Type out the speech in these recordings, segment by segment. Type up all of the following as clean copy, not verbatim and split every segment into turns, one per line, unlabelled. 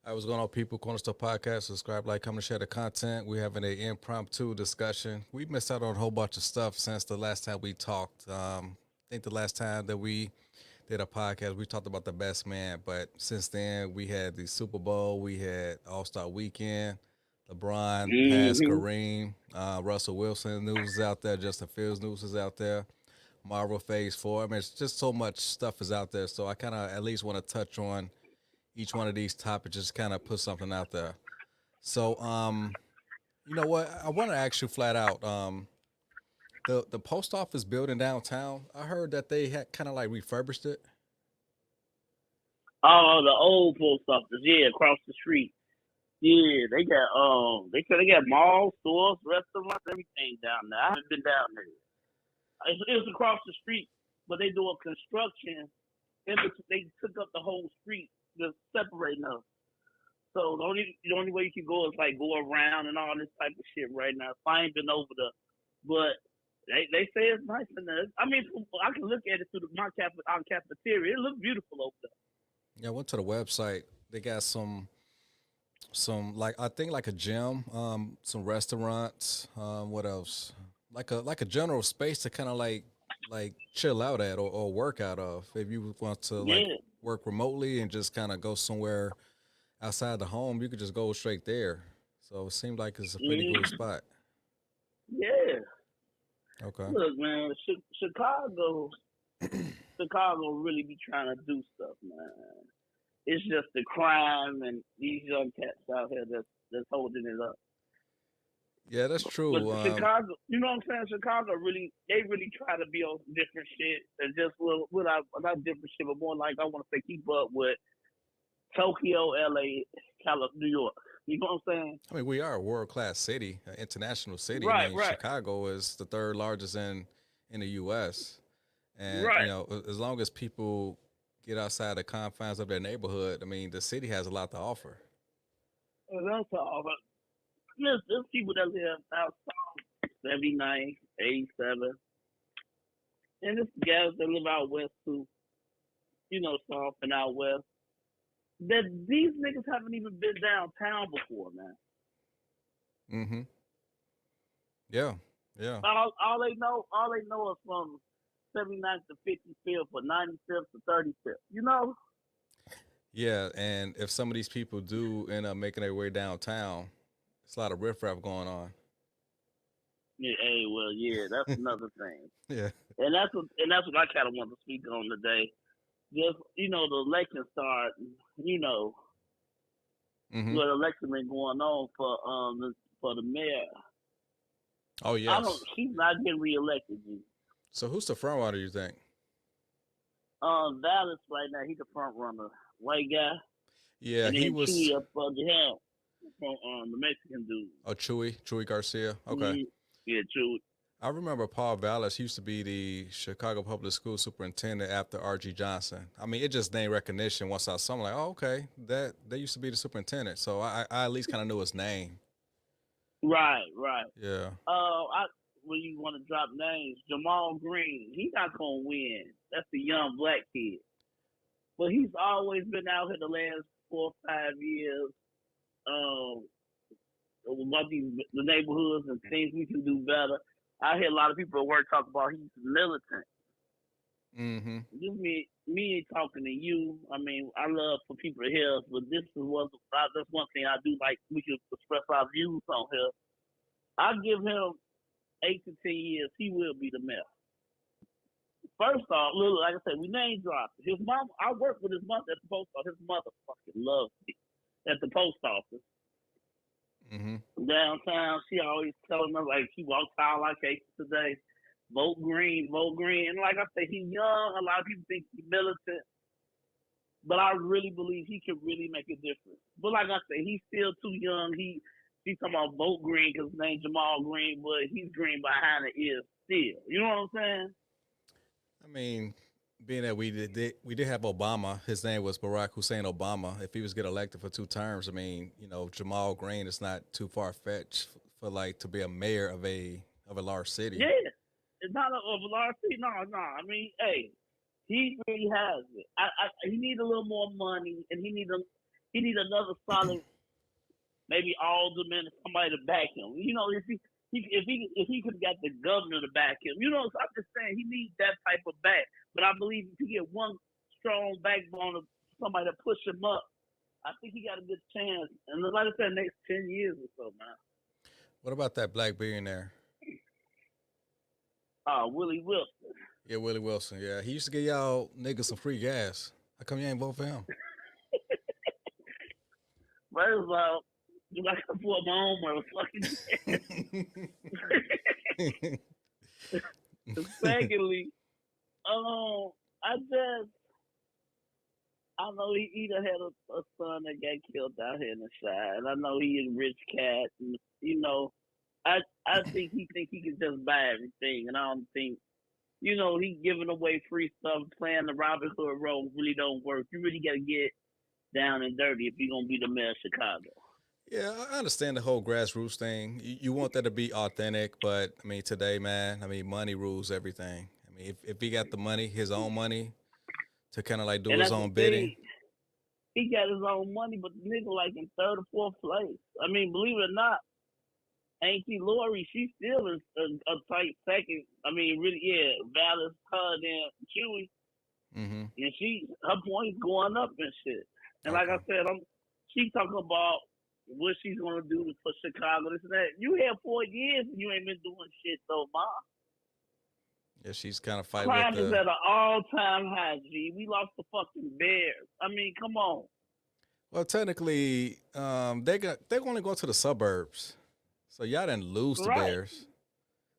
All right, what's going on, people? Cornerstone Podcast. Subscribe, like, comment, share the content. We're having an impromptu discussion. We missed out on a whole bunch of stuff since the last time we talked. I think the last time that we did a podcast, we talked about the best man. But since then, we had the Super Bowl, we had All Star Weekend, LeBron passed
Hmm.
Kareem, Russell Wilson news is out there, Justin Fields news is out there, Marvel Phase 4. I mean, it's just so much stuff is out there. So I kind of at least want to touch on each one of these topics, just kind of put something out there. So, you know what? I want to ask you flat out. The post office building downtown. I heard that they had kind of like refurbished it.
Oh, the old post office, yeah, across the street. Yeah, they got malls, stores, restaurants, everything down there. I haven't been down there. It's across the street, but they doing construction. They took up the whole street, just separating us. So the only way you can go is like go around and all this type of shit right now. So I ain't been over there, but they say it's nice in there. I mean, I can look at it through our cafeteria. It looks beautiful over there.
Yeah, I went to the website. They got some like I think like a gym, some restaurants. What else? Like a general space to kind of like chill out at or work out of. If you want to like
Yeah,
work remotely and just kind of go somewhere outside the home, you could just go straight there. So it seemed like it's a pretty cool
mm,
spot.
yeah.
Okay.
Look, man, Chicago really be trying to do stuff, man. It's just the crime and these young cats out here that's holding it up.
Yeah, that's
But
true.
Chicago, you know what I'm saying? Chicago they really try to be on different shit and just without not different shit, but more like I want to say keep up with Tokyo, LA, New York. You know what I'm saying?
I mean, we are a world class city, an international city. I
Right,
mean,
right,
Chicago is the third largest in the U.S. And
right.
as long as people get outside the confines of their neighborhood, I mean, the city has a lot to offer.
And that's all. But there's people that live outside 79, 87, and there's guys that live out west too. You know, soft and out west. That these niggas haven't even been downtown before, man.
Mm-hmm. Yeah, yeah,
All they know is from 79th to 55th or 95th to 35th. You know?
yeah. And if some of these people do end up making their way downtown, it's a lot of riffraff going on.
Yeah, hey, well, yeah, that's another thing.
Yeah.
And that's what I kind of want to speak on today. Just the election start. You know,
Mm-hmm.
what election been going on for the mayor.
Oh
I don't.
yes.
She's not getting reelected. G.
So who's the front runner? You think?
Dallas right now. He's the front runner, white guy,
Yeah,
and
he
then
was.
Chewy up under him from the Mexican dude.
Oh, Chewy Garcia. Okay.
Mm-hmm. Yeah, Chewy.
I remember Paul Vallis used to be the Chicago Public School Superintendent after R.G. Johnson. I mean, it just name recognition. Once I saw him, like, oh, okay, that used to be the superintendent. So I at least kind of knew his name.
Right, right.
Yeah.
I when you want to drop names, Jamal Green. He's not gonna win. That's the young black kid, but he's always been out here the last 4 or 5 years. Um, about the neighborhoods and things we can do better. I hear a lot of people at work talk about he's militant.
Mm-hmm.
Just me talking to you. I mean, I love for people to hear us, but that's one thing I do like. We can express our views on here. I give him 8 to 10 years. He will be the mayor. First off, look, like I said, we name dropped his mom. I worked with his mother at the post office. His mother fucking loves me at the post office
Mm-hmm.
downtown. She always telling me like she walks out like hey today. Vote green, vote green. And like I say, he's young. A lot of people think he's militant, but I really believe he can really make a difference. But like I say, he's still too young. He's talking about vote green because his name's Jamal Green, but he's green behind the ears still. You know what I'm saying?
I mean, being that we did have Obama, his name was Barack Hussein Obama. If he was get elected for 2 terms, I mean, Jamal Green is not too far fetched for for like to be a mayor of a large city.
Yeah, it's not a large city. No. I mean, hey, he really has it. He needs a little more money, and he need another solid, maybe alderman, somebody to back him. You know, if he could have got the governor to back him, you know, so I'm just saying he needs that type of back. But I believe if he get one strong backbone of somebody to push him up, I think he got a good chance. And like I said, next 10 years or so, man.
What about that black billionaire?
Willie Wilson.
Yeah, Willie Wilson. Yeah, he used to give y'all niggas some free gas. How come you ain't vote for him?
First of all, you got to put my own motherfucking. Secondly, I know he done had a son that got killed out here in the side. And I know he a rich cat, and you know, I think he can just buy everything, and I don't think, you know, he giving away free stuff, playing the Robin Hood role really don't work. You really got to get down and dirty if you're gonna be the mayor of Chicago.
Yeah, I understand the whole grassroots thing. You want that to be authentic, but I mean, today, man, I mean, money rules everything. I mean, if he got the money, his own money, to kind of like do
And
his
that's
own
the
bidding.
thing. He got his own money, but the nigga like in third or fourth place. I mean, believe it or not, Auntie Lori, she still is a tight second. I mean, really, yeah, Vallis, her, and Chewy,
Mm-hmm.
and her points going up and shit. And like I
Okay.
said, she talking about what she's gonna do for Chicago, this and that. You had 4 years and you ain't been doing shit though, ma.
Yeah, she's kind of fight with
Crime is
the.
at an all-time high, G. We lost the fucking Bears. I mean, come on.
Well, technically, they're going to go to the suburbs, so y'all didn't lose the
Right.
Bears.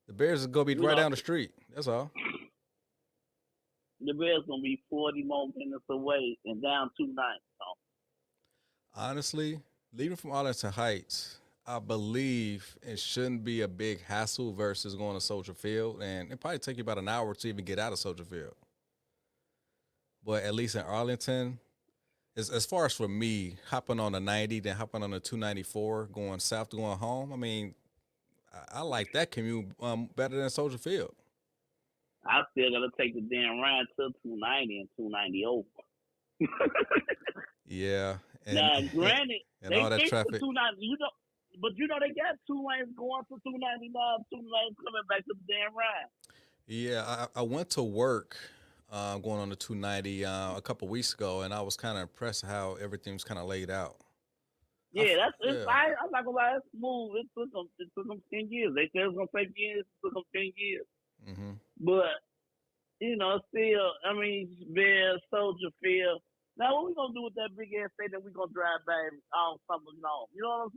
The Bears is gonna be
We
right
lost
down the street. That's all.
the Bears gonna be 40 more minutes away and down 2-9. So
Honestly, leaving from Arlington Heights, I believe it shouldn't be a big hassle versus going to Soldier Field, and it probably take you about an hour to even get out of Soldier Field. But at least in Arlington, as far as for me, hopping on the 90, then hopping on the 294, going south to going home, I mean, I like that commute better than Soldier Field.
I still gotta take the damn ride to 290 and 290 over.
Yeah,
Now, granted,
and
they
all that
fixed the
traffic.
290. But they got 2 lanes going to 299, 2 lanes coming back to the damn ride.
Yeah, I went to work going on the 290 a couple weeks ago, and I was kind of impressed how everything was kind of laid out.
Yeah,
Yeah.
I'm not gonna lie, it's smooth. It took them 10 years. They said it was gonna take years. It took them 10 years.
Hmm.
But you know, still, I mean, Bears, Soldier Field. Now, what we gonna do with that big ass state that we gonna drive by all summer long? You know what I'm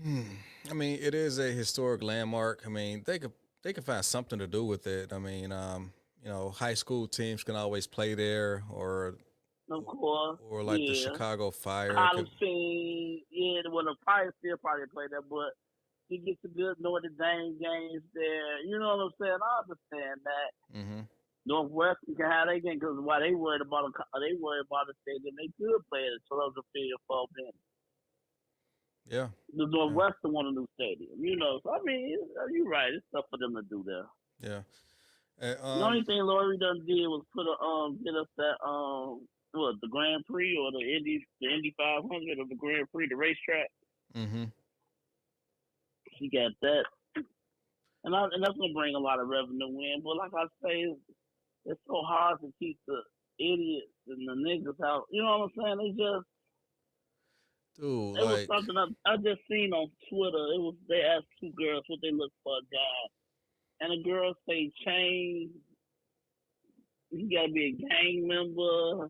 saying?
I mean, it is a historic landmark. I mean, they could find something to do with it. I mean, high school teams can always play there,
Of course,
or like the
yeah.
Chicago Fire.
College team, yeah. Well, the Pirates still probably play there, but you get the good Notre Dame games there. You know what I'm saying? I understand that.
Hmm.
Northwestern can have their game because why they worried about the stadium, they could play at Philadelphia for a minute.
Yeah.
The Northwestern want a new stadium, you know. So I mean, you're right. It's stuff for them to do there.
Yeah.
The only thing Lori done did was get us that the Grand Prix or the Indy 500 or the Grand Prix, the racetrack.
Hmm.
She got that, and that's gonna bring a lot of revenue in. But like I say, it's so hard to keep the idiots and the niggas out. You know what I'm saying?
Dude,
It was
like,
something I just seen on Twitter. They asked 2 girls what they look for a guy, and a girl say Chain. He gotta be a gang member.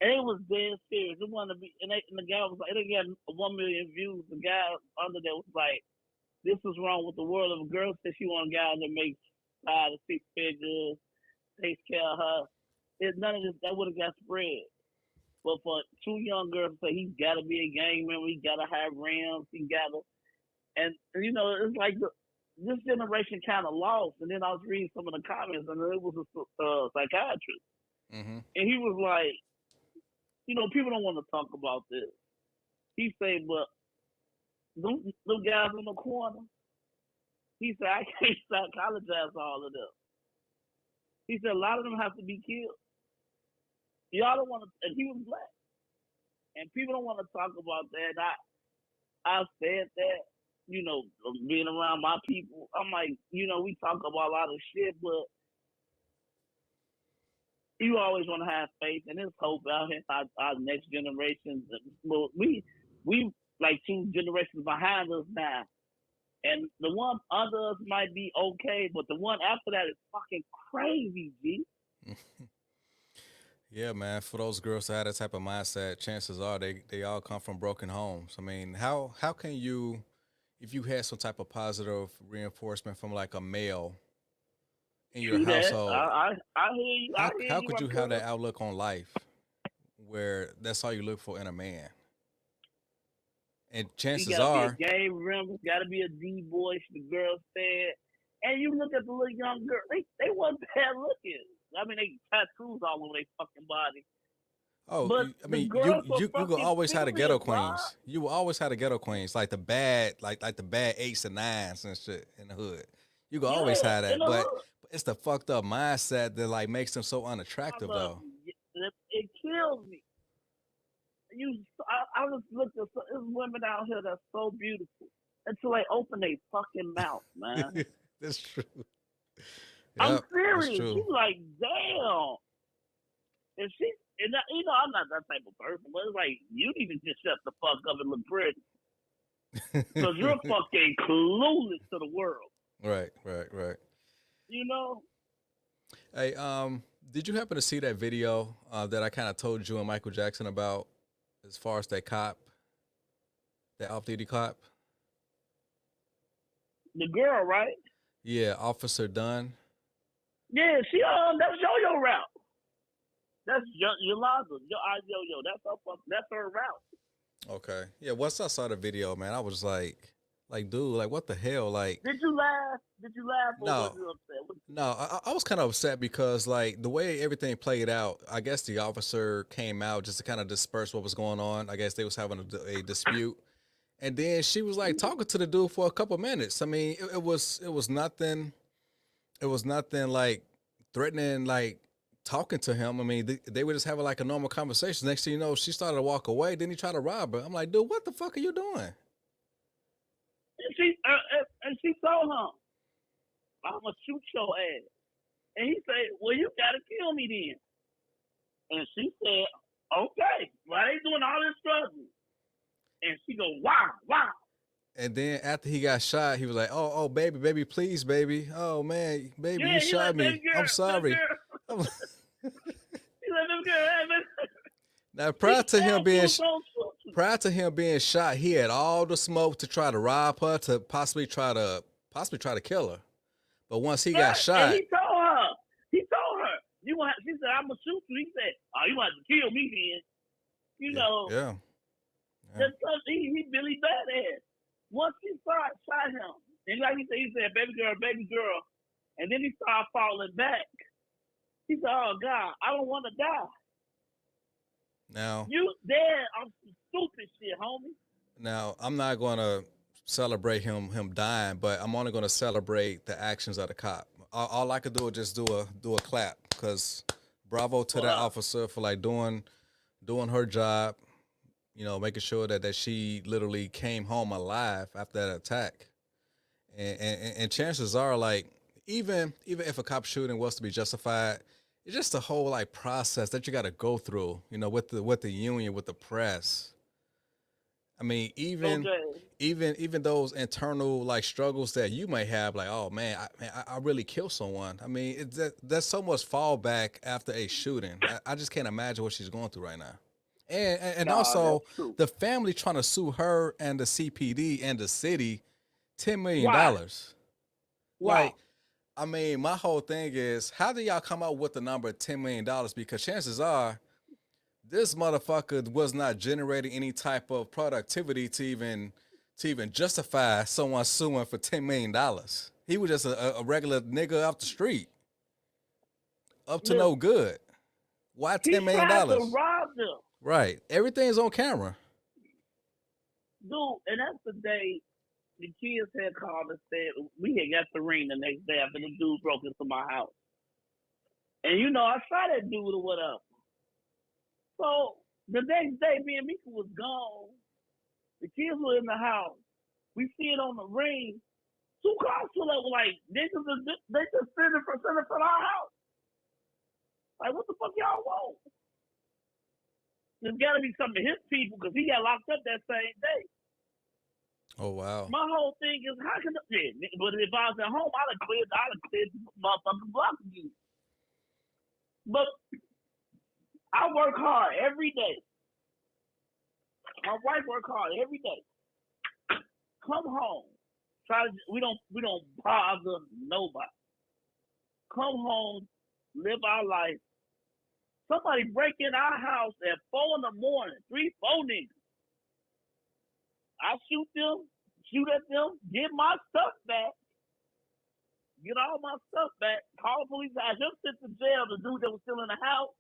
And it was dead serious. It wanted to be, and the guy was like, it got 1 million views. The guy under there was like, "This is wrong with the world." If a girl says she want a guy that makes 5 to 6 figures, takes care of her, none of this that would have got spread. But for 2 young girls to say he's got to be a gang member, he got to have rims, he got to, and you know, it's like this generation kind of lost. And then I was reading some of the comments, and it was a psychiatrist,
hmm
and he was like, you know, people don't want to talk about this. He said, but them guys in the corner. He said, I can't psychologize all of them. He said, a lot of them have to be killed. Y'all don't want to, and he was black. And people don't want to talk about that. I said that, being around my people. I'm like, we talk about a lot of shit, but you always want to have faith, and there's hope out here. Our next generation, well, we like 2 generations behind us now. And the one under us might be okay, but the one after that is fucking crazy, G.
Yeah, man. For those girls that have that type of mindset, chances are they all come from broken homes. I mean, how can you, if you had some type of positive reinforcement from like a male in your
True that.
household,
I hear you. I hear
how
you.
could you have that outlook on life where that's all you look for in a man? And chances are,
be a game remember, gotta be a D boy. The girl said, and you look at the little young girl, they wasn't bad looking. I mean, they tattoos all over their fucking body.
oh,
But
I mean, you will always have the ghetto queens. You will always have the ghetto queens, like the bad, like the bad 8s and 9s and shit in the hood. You can always have that, but it's the fucked up mindset that like makes them so unattractive, though.
It kills me. I just looked at there's women out here that's so beautiful until they open their fucking mouth, man.
That's true.
I'm serious. She's like, damn. And I'm not that type of person, but it's like, you need to just shut the fuck up and look pretty. Because you're fucking clueless to the world.
Right. Hey, did you happen to see that video that I kind of told you and Michael Jackson about as far as that cop, that off-duty cop?
The girl, right?
Yeah, Officer Dunn.
Yeah, she that's Yo-Yo route. That's Yolanda. That's her route.
Okay. Yeah, once I saw the video, man, I was like, dude, like, what the hell? Like,
Did you laugh? Or
no,
was you upset?
no, I was kind of upset because, like, the way everything played out, I guess the officer came out just to kind of disperse what was going on. I guess they was having a dispute, and then she was like talking to the dude for a couple minutes. I mean, it was nothing. It was nothing like threatening, like talking to him. I mean, they were just having like a normal conversation. Next thing you know, she started to walk away. Then he tried to rob her. I'm like, dude, what the fuck are you doing?
And she told him, I'm gonna shoot your ass. And he said, well, you gotta kill me then. And she said, okay, why they doing all this trouble? And she go, wow.
And then after he got shot, he was like, oh, baby, please, baby. Oh, man, baby, you shot me. Girl, I'm sorry. Now, prior to him being shot, he had all the smoke to try to rob her, to possibly try to kill her. But once he got shot,
and he told her, she said, I'm gonna shoot you. He said, oh, you want to kill me then?
Yeah.
He Billy Badass. Once he shot him, and like he said, baby girl, and then he started falling back. He said, oh God, I don't want to die.
Now
you dead on some stupid shit, homie.
Now I'm not gonna celebrate him dying, but I'm only gonna celebrate the actions of the cop. All I could do is just do a clap, because bravo to that officer for like doing her job. Making sure that she literally came home alive after that attack. And chances are, like, even if a cop shooting was to be justified, it's just the whole like process that you got to go through, with the union, with the press. I mean, even those internal like struggles that you may have, like, oh man, I really killed someone. I mean, there's so much fallback after a shooting. I just can't imagine what she's going through right now. And also the family trying to sue her and the CPD and the city $10 million.
Wow.
Like, I mean, my whole thing is, how do y'all come up with the number $10 million? Because chances are this motherfucker was not generating any type of productivity to even justify someone suing for $10 million. He was just a regular nigga off the street, up to no good. Why $10 million?
He tried to rob them.
Right. Everything's on camera.
Dude, and that's the day the kids had called and said we had got the ring the next day after the dude broke into my house. And you know, I saw that dude or whatever. So the next day, me and Mika was gone. The kids were in the house. We see it on the ring. 2 cars pull up like they just sitting in front of our house. Like, what the fuck y'all want? There's got to be some of his people because he got locked up that same day.
Oh wow.
My whole thing is how can but if I was at home, I'd have cleared the motherfucking block again. But I work hard every day. My wife work hard every day. Come home. We don't bother nobody. Come home, live our life. Somebody break in our house at 4 in the morning, 4 niggas. I shoot at them, get my stuff back, get all my stuff back, call the police, I just sent to jail the dude that was still in the house,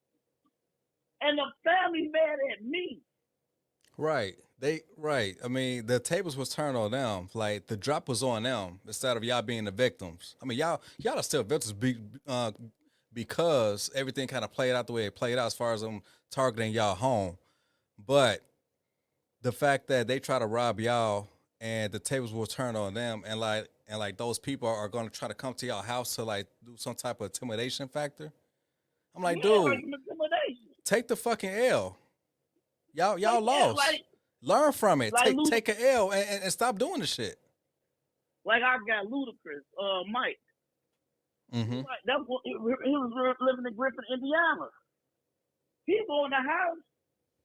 and the family mad at me.
Right. I mean, the tables was turned on them. Like the drop was on them instead of y'all being the victims. I mean, y'all are still victims because everything kind of played out the way it played out as far as them targeting y'all home. But the fact that they try to rob y'all and the tables will turn on them and like those people are going to try to come to y'all house to like do some type of intimidation factor. I'm like,
Yeah,
dude,
like intimidation.
take the fucking L. Y'all lost. Learn from it.
Like
Take an L and stop doing the shit.
Like I got Ludacris, Mike.
Mm-hmm.
That's what he was living in Griffin, Indiana. He go in the house.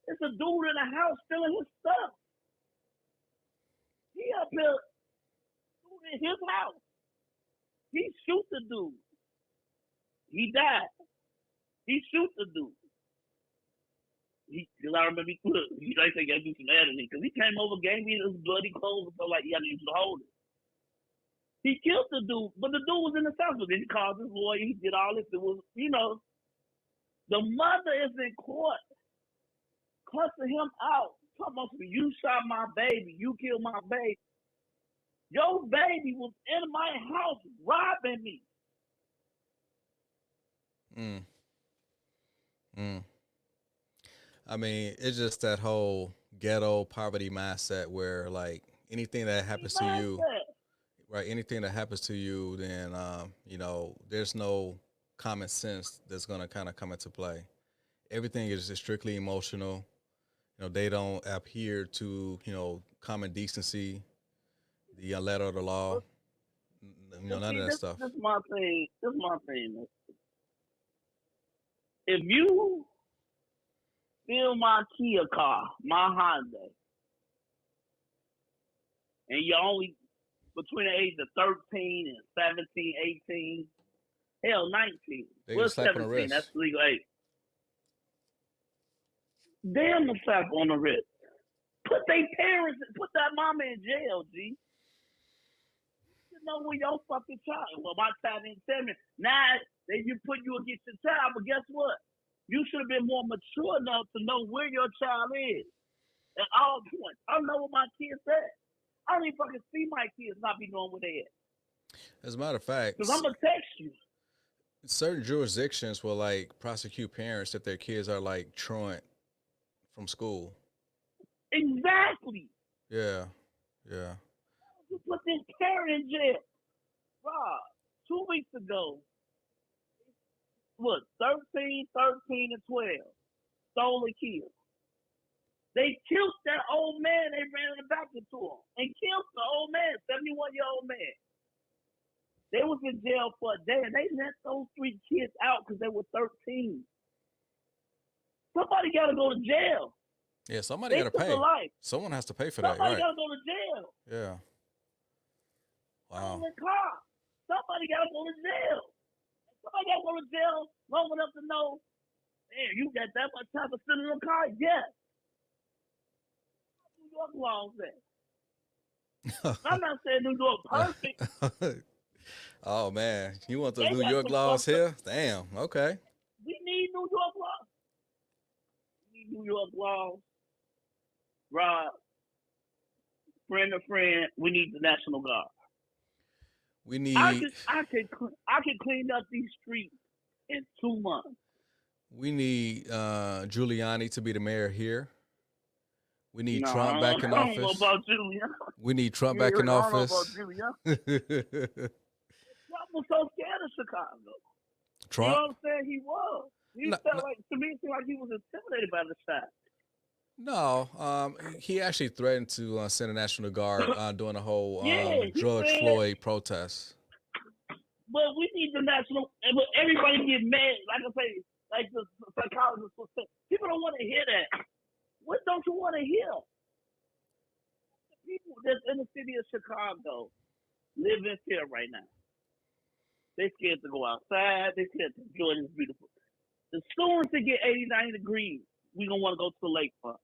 It's a dude in the house stealing his stuff. He up here in his house. He shoot the dude. He died. He shoot the dude. Because I remember he like they gotta do some editing. Because he came over, gave me his bloody clothes, and so like, yeah, I need you to hold it. He killed the dude, but the dude was in the South. Then he called his lawyer. He did all this. It was, the mother is in court, cussing him out. Talking about you shot my baby, you killed my baby. Your baby was in my house robbing me.
I mean, it's just that whole ghetto poverty mindset where like anything that happens to you, right? Anything that happens to you, then there's no common sense that's gonna kind of come into play. Everything is just strictly emotional. They don't adhere to common decency, the letter of the law. None of that stuff.
This is my thing. If you steal my Kia car, my Honda, and you're only between the age of 13 and 17, 18, hell, 19. We're 17. That's legal age. Damn the slap on the wrist. Put that mama in jail, G. You know where your fucking child. Well, my child didn't tell me. Now they put you against your child, but guess what? You should have been more mature enough to know where your child is at all points. I don't know what my kids at. I don't even fucking see my kids not be knowing where they at.
As a matter of fact,
because I'm gonna text you.
Certain jurisdictions will like prosecute parents if their kids are like truant from school.
Exactly.
Yeah.
You put this parent in jail. Rob, 2 weeks ago, 13, and 12 stole a kid. They killed that old man. They ran in the back into him and killed the old man, 71-year-old man. They was in jail for a day, and they let those 3 kids out because they were 13. Somebody got to go to jail.
Yeah, somebody got to pay. Someone has to pay for that, right?
Somebody got to go to jail.
Yeah. Wow.
In the car. Somebody got to go to jail. Somebody got to go to jail long enough to know, man, you got that much time to sit in the car? Yes. New York laws there. I'm not saying New York perfect.
Oh, man. You want those New York laws here? Damn. Okay.
We need New York laws. We need New York laws. Rob, friend to friend, we need the National Guard.
We
I
need
could clean up these streets in 2 months.
we need Giuliani to be the mayor here. We need
No,
Trump
I
back in
don't know
office.
about Julian.
We need Trump
Yeah,
back in
I don't know about
office.
Julian. Trump was so scared of Chicago. You
Trump?
know what I'm saying? He was. He
No,
felt like, to me, it seemed like he was intimidated by the shot.
no. He actually threatened to send a National Guard during the whole
Yeah, he
George
said,
Floyd protest.
but we need the national. But everybody get mad. Like I say, like the psychologist was saying, people don't want to hear that. What don't you want to hear? The people that's in the city of Chicago live in fear right now. They scared to go outside. They scared to enjoy this beautiful. As soon as it get 89 degrees, we gonna want to go to the lakefront.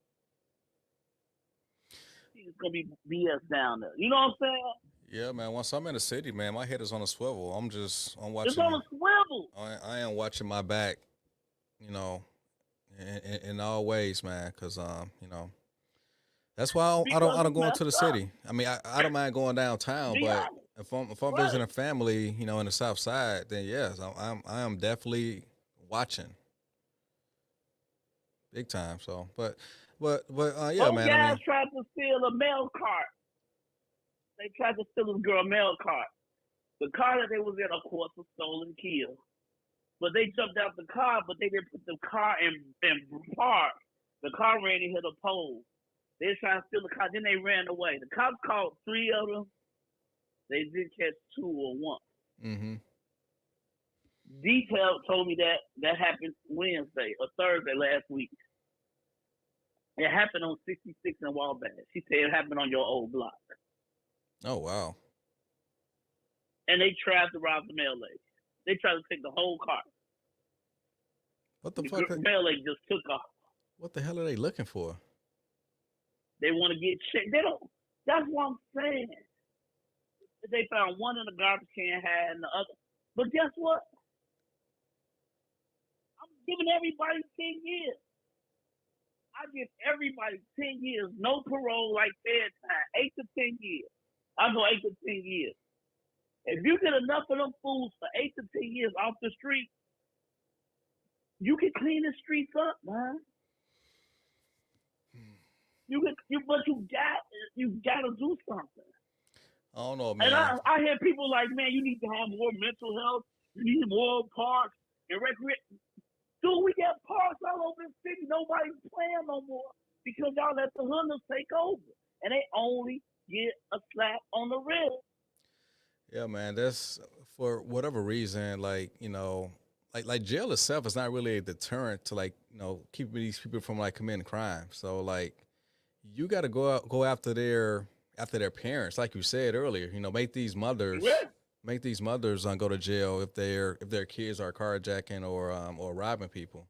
It's gonna be BS down there. You know what I'm saying?
Yeah, man. Once I'm in the city, man, my head is on a swivel. I'm
It's
watching.
on a swivel.
I am watching my back. You know, in all ways, man. Because that's why
Because
I don't
it's
go into the
messed up.
city. I mean, I don't mind going downtown,
Be
but
honest.
if I'm
Right.
visiting a family, in the South Side, then yes, I am definitely watching big time. So, yeah,
Those
man. I
guys
mean,
tried to steal a mail cart. They tried to steal this girl mail cart. The car that they was in, of course, was stolen, killed. But they jumped out the car, but they didn't put the car in park. The car ran and hit a pole. They were trying to steal the car, then they ran away. The cops caught 3 of them. They did catch 2 or 1.
mm-hmm.
Detail told me that happened Wednesday or Thursday last week. It happened on 66 in Wabash. She said it happened on your old block.
Oh wow.
And they tried to rob the mail lady. They tried to take the whole car.
What the
The
fuck?
mail lady just took off.
What the hell are they looking for?
They want to get checked. They don't. That's what I'm saying. They found one in the garbage can, had in the other. But guess what? I'm giving everybody 10 years. I give everybody 10 years, no parole, like fair time, 8 to 10 years. I go 8 to 10 years. If you get enough of them fools for 8 to 10 years off the street, you can clean the streets up, man. But you got to do something.
I don't know, man.
And I hear people like, man, you need to have more mental health. You need more parks and recreation. Dude, we got parks all over the city. Nobody's playing no more because y'all let the hoodlums take over. And they only get a slap on the wrist.
Yeah, man. That's for whatever reason, like jail itself is not really a deterrent to keep these people from committing crime. So you got to go after their parents, like you said earlier. Make these mothers go to jail if their kids are carjacking or robbing people.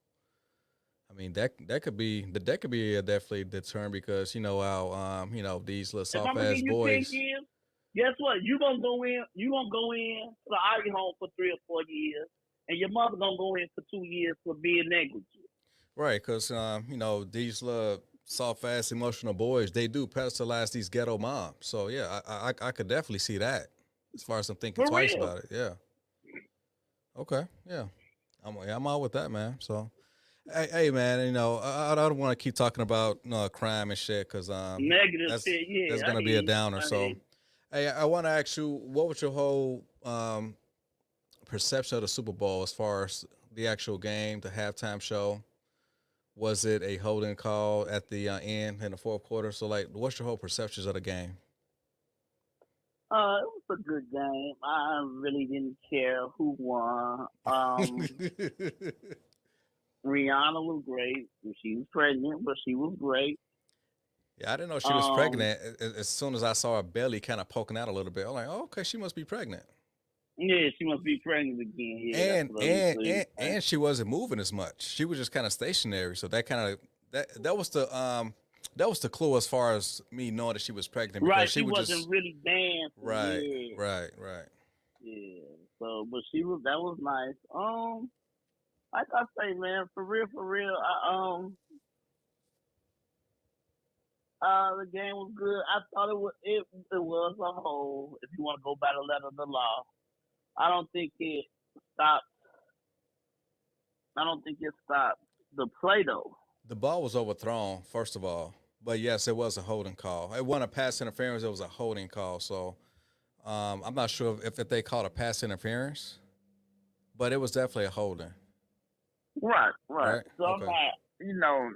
I mean that could be definitely deterrent because how these little
If I'm
soft
gonna
ass
give you 10
boys.
years, guess what? You gonna go in to the Ivy home for 3 or 4 years, and your mother gonna go in for 2 years for being negligent.
Right, because these little soft ass emotional boys, they do pedestalize these ghetto moms. So yeah, I could definitely see that as far as I'm thinking
For
twice
real.
about it. Yeah. Okay. Yeah. I'm out with that, man. So hey man, I don't want to keep talking about crime and shit because
Negative shit,
that's
yeah. I
gonna be
hear
a
you.
downer. So hey, I want to ask you, what was your whole perception of the Super Bowl as far as the actual game, the halftime show? Was it a holding call at the end in the fourth quarter? So, what's your whole perceptions of the game?
It was a good game. I really didn't care who won. Rihanna was great. She was pregnant, but she was great.
Yeah, I didn't know she was pregnant. As soon as I saw her belly kind of poking out a little bit, I'm like, oh, okay, she must be pregnant.
Yeah, she must be pregnant again. Yeah,
And she wasn't moving as much. She was just kind of stationary. So that was the clue as far as me knowing that she was pregnant because
right.
she
She
was
wasn't
just
really dancing.
right,
Yeah.
right.
Yeah. So, but that was nice. Like I say, man, for real, The game was good. I thought it was a whole. If you want to go by the letter of the law, I don't think it stopped. I don't think it stopped the play though.
The ball was overthrown, first of all. But yes, it was a holding call. It wasn't a pass interference, it was a holding call. So I'm not sure if they called a pass interference, but it was definitely a holding.
Right, right.
Right?
So I'm
Okay.
not,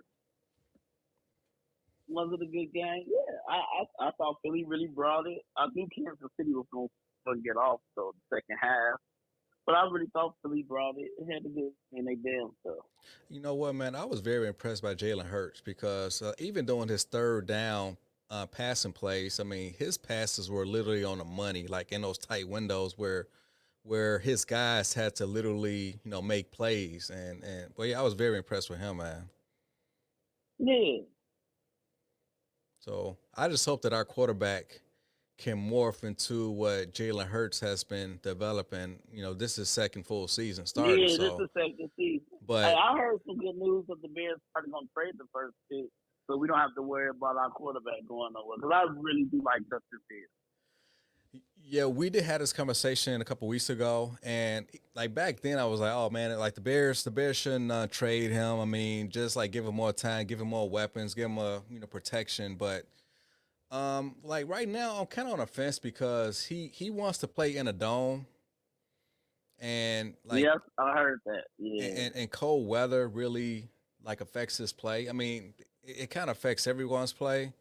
was it a good game? Yeah, I thought Philly really brought it. I knew Kansas City was going to get off though the second half, but I really thought Philly brought it. It had to be in their damn stuff.
You know what, man? I was very impressed by Jalen Hurts because even doing his third down passing plays, I mean, his passes were literally on the money, like in those tight windows where his guys had to literally, make plays. But yeah, I was very impressed with him, man.
Yeah,
So I just hope that our quarterback can morph into what Jalen Hurts has been developing. This is second full season starting.
yeah. This
So,
is second season. Hey,
but
I heard some good news that the Bears are going to trade the first pick, so we don't have to worry about our quarterback going nowhere. Because I really do like Justin Fields.
yeah, we did have this conversation a couple weeks ago, and like back then, I was like, "Oh man, like the Bears shouldn't trade him. I mean, just like give him more time, give him more weapons, give him a protection." But like right now, I'm kind of on the fence because he wants to play in a dome, and like
Yes, I heard that. Yeah.
and cold weather really like affects his play. I mean, it kind of affects everyone's play,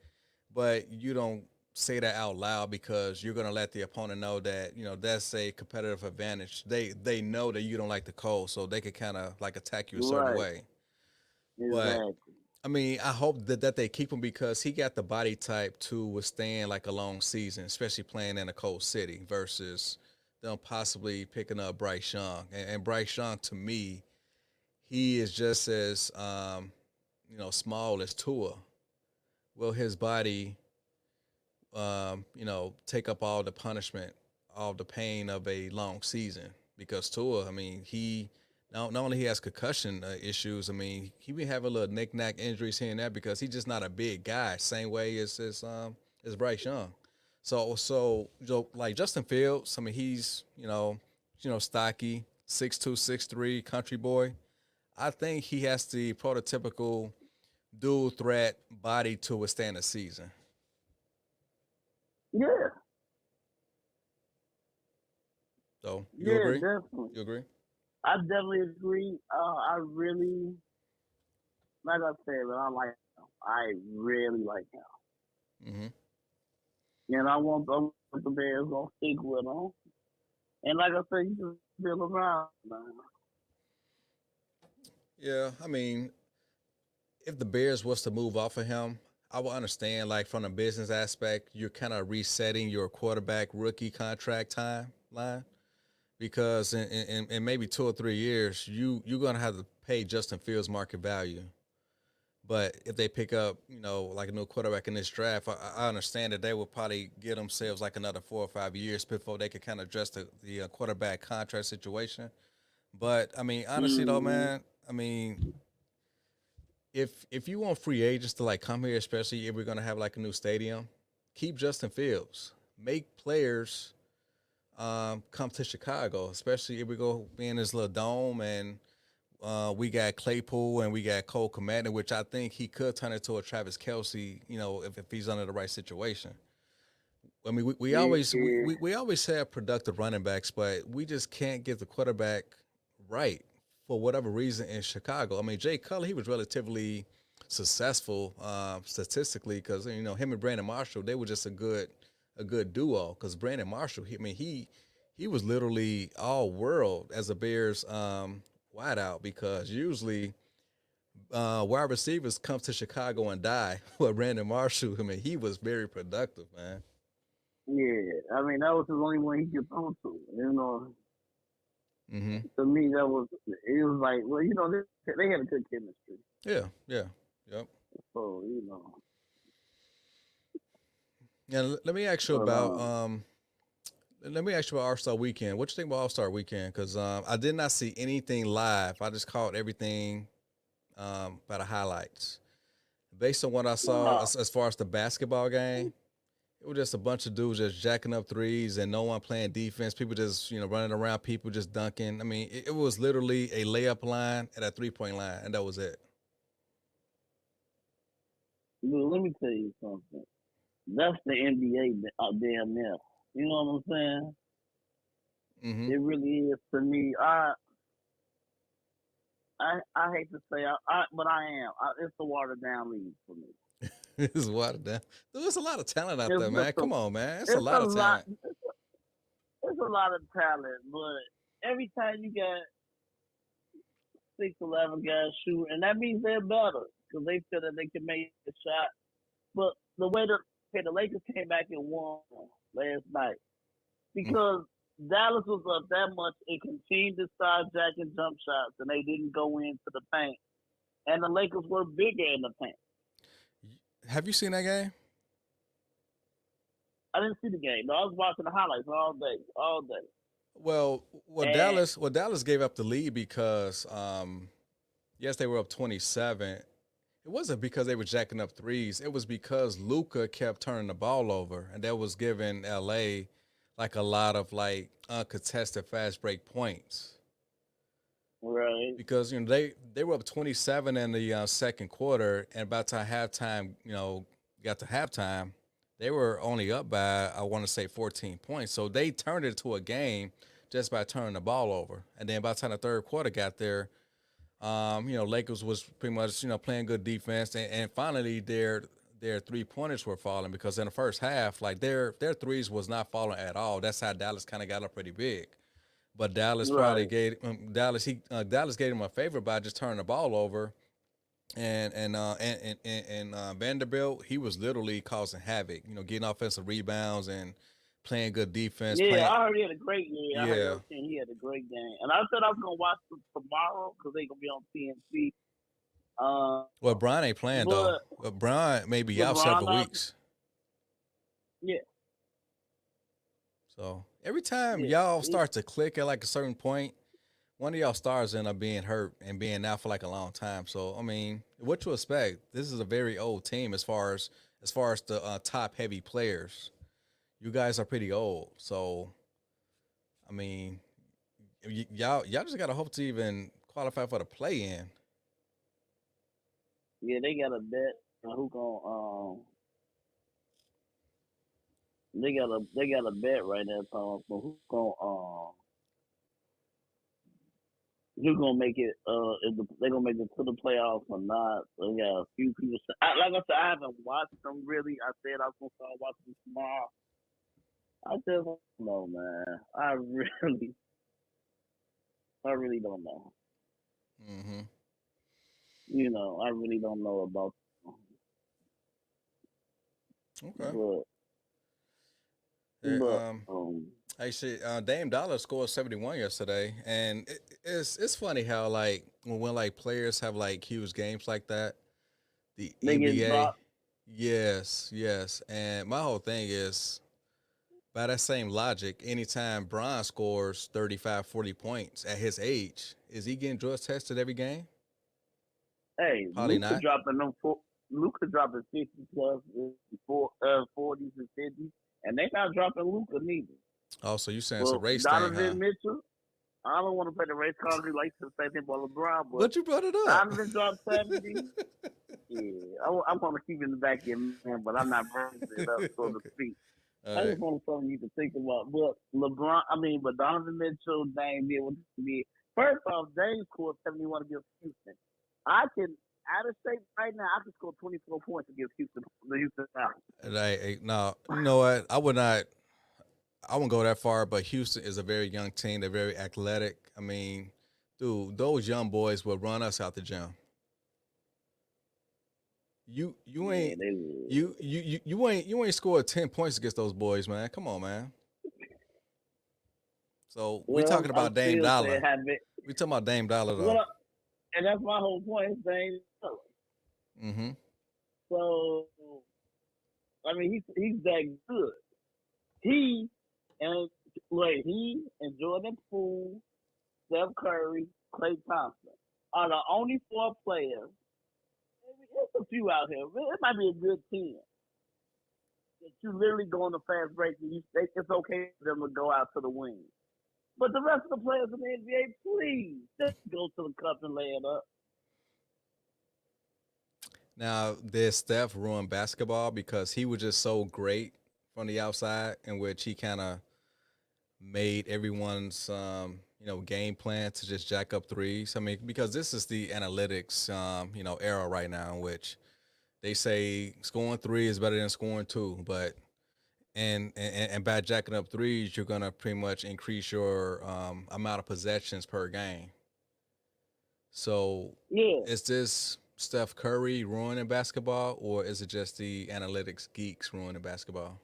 but you don't say that out loud because you're gonna let the opponent know that that's a competitive advantage. They know that you don't like the cold, so they could kind of like attack you a certain
Right.
way. But
Exactly.
I mean, I hope that they keep him because he got the body type to withstand like a long season, especially playing in a cold city versus them possibly picking up Bryce Young. And Bryce Young, to me, he is just as small as Tua. Will his body take up all the punishment, all the pain of a long season? Because Tua, I mean, he not only he has concussion issues, I mean, he be having little knick-knack injuries here and there because he's just not a big guy, same way as Bryce Young. So like Justin Fields, I mean, he's stocky, 6'2", 6'3", country boy. I think he has the prototypical dual threat body to withstand a season.
Yeah.
So you
Yeah,
agree?
definitely.
You agree?
I definitely agree. I really, like I said, man, I like him. I really like him.
Mm-hmm.
And I want the Bears gonna stick with him. And like I said, you just build around, man.
Yeah, I mean, if the Bears was to move off of him, I would understand. Like from a business aspect, you're kind of resetting your quarterback rookie contract timeline because in maybe 2 or 3 years, you're gonna have to pay Justin Fields market value. But if they pick up, like a new quarterback in this draft, I understand that they will probably give themselves like another 4 or 5 years before they could kind of address the quarterback contract situation. But I mean, honestly though,
Mm-hmm.
man, I mean, if you want free agents to like come here, especially if we're gonna have like a new stadium, keep Justin Fields. Make players come to Chicago, especially if we go be in this little dome and we got Claypool and we got Cole Commander, which I think he could turn into a Travis Kelsey, if he's under the right situation. I mean, we always
Yeah.
we always have productive running backs, but we just can't get the quarterback right for whatever reason in Chicago. I mean, Jay Cutler, he was relatively successful statistically because him and Brandon Marshall, they were just a good duo. Because Brandon Marshall, he was literally all world as a Bears wideout because usually wide receivers come to Chicago and die. But Brandon Marshall, I mean, he was very productive, man.
Yeah. I mean, that was the only one he could throw to.
Mm-hmm.
To me, it was like, well, they had a good chemistry.
Yeah, yeah, yep.
So,
Yeah, let me ask you
but,
about All Star Weekend. What you think about All Star Weekend? Because I did not see anything live. I just caught everything by the highlights. Based on what I saw
Nah,
as far as the basketball game, it was just a bunch of dudes just jacking up threes and no one playing defense. People just, running around, people just dunking. I mean, it was literally a layup line and a 3-point line, and that was it.
look, let me tell you something. That's the NBA damn near. You know what I'm saying?
Hmm.
It really is for me. I hate to say, but I am. It's the watered down league for me.
It's watered down. There's a lot of talent out
It's
there,
just
man. Come on, man. It's a
it's a
lot of
lot.
talent.
It's a lot of talent, but every time you got 6'11" guys shooting, and that means they're better because they feel that they can make a shot. But the way the Lakers came back and won last night
Mm.
because Dallas was up that much and continued to start jacking jump shots, and they didn't go into the paint. And the Lakers were bigger in the paint.
Have you seen that game?
I didn't see the game. No, I was watching the highlights all day.
Well,
And
Dallas gave up the lead because yes, they were up 27. It wasn't because they were jacking up threes. It was because Luca kept turning the ball over, and that was giving LA like a lot of like uncontested fast break points.
right,
Because they were up 27 in the second quarter, and by the time halftime, got to halftime, they were only up by I want to say 14 points. So they turned it to a game just by turning the ball over, and then by the time the third quarter got there, Lakers was pretty much playing good defense, and finally their 3 pointers were falling because in the first half, like their threes was not falling at all. That's how Dallas kind of got up pretty big. But Dallas probably
right.
gave Dallas gave him a favor by just turning the ball over, and Vanderbilt, he was literally causing havoc. Getting offensive rebounds and playing good defense.
Yeah,
Playing,
I heard he had a great year. I heard
yeah.
everything. He had a great game, and I said I was gonna watch them tomorrow because they gonna be on TNT. Uh,
Well, Brian ain't playing though.
but
Well, Brian may be out
LeBron,
several weeks.
yeah,
So every time
yeah,
y'all start to click at like a certain point, one of y'all stars end up being hurt and being out for like a long time. So I mean, what to expect? This is a very old team as far as the top heavy players. You guys are pretty old, so I mean, y'all just gotta hope to even qualify for the play in.
yeah. They got a bet. Who gonna they got a bet right now, Tom. So who's gonna make it? If they gonna make it to the playoffs or not? So we got a few people. Like I said, I haven't watched them really. I said I was gonna start watching them tomorrow. I just don't know, man. I really don't know.
Hmm.
I really don't know about them.
Okay.
But
Hey,
but
actually, Dame Dollar scored 71 yesterday, and it's funny how like when like players have like huge games like that, the
they get
NBA,
dropped.
yes, yes, and my whole thing is by that same logic, anytime Bron scores 35, 40 points at his age, is he getting drug tested every game?
Hey,
Probably not.
Luca dropping 50 plus four 40s and 50s, and they not dropping Luca neither.
Oh, so you saying it's a
But
race thing, huh?
Donovan Mitchell, I don't want to play the race card. He likes to say thing about LeBron, but
But you brought it up.
Donovan dropped 70. Yeah, I want to keep it in the back of your man, but I'm not bringing it up, so to
Okay.
speak.
All
I
right.
just want something you can think about. But but Donovan Mitchell, Dame did what he did. First off, Dame scored 71 against Houston. I can, out of state right now, I can score 24 points against the Houston Rockets.
Like, no, you know what? I would not. I wouldn't go that far, but Houston is a very young team. They're very athletic. I mean, dude, those young boys will run us out the gym. You
Yeah,
ain't
they would.
you ain't scored 10 points against those boys, man. Come on, man. So we
Well,
talking
I'm
about Dame
still saying
Dollar.
have it.
We talking about Dame Dollar though.
Well, and that's my whole point. Dame.
Mm-hmm.
So, I mean, he's that good. He and he and Jordan Poole, Steph Curry, Klay Thompson are the only four players There's a few out here. It might be a good 10. That you literally go on the fast break and you think it's okay for them to go out to the wing. But the rest of the players in the NBA, please, just go to the cup and lay it up.
Now, did Steph ruin basketball because he was just so great from the outside, in which he kind of made everyone's game plan to just jack up threes? I mean, because this is the analytics era right now, in which they say scoring three is better than scoring two, but and by jacking up threes, you're gonna pretty much increase your amount of possessions per game. So,
Yeah.
is this Steph Curry ruining basketball, or is it just the analytics geeks ruining basketball?